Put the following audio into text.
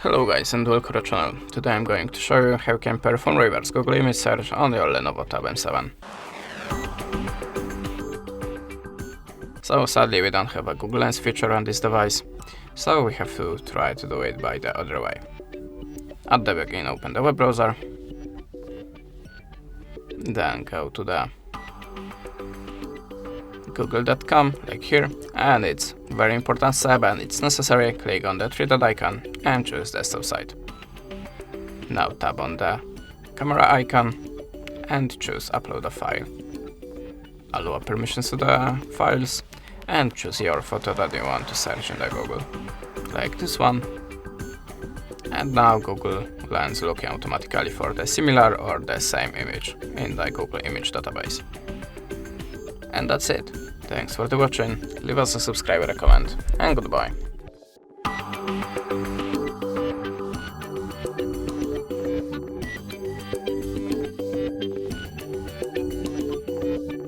Hello guys and welcome to the channel. Today I'm going to show you how you can perform reverse Google image search on your Lenovo Tab M7. So sadly we don't have a Google Lens feature on this device, so we have to try to do it by the other way. At the beginning open the web browser, then go to the google.com like here, and it's very important step and it's necessary. Click on the three-dot icon and choose desktop site. Now tap on the camera icon and choose upload a file. Allow permissions to the files and choose your photo that you want to search in the Google, like this one. And now Google Lens looking automatically for the similar or the same image in the Google image database. And that's it. Thanks for watching, leave us a subscribe, a comment, and goodbye.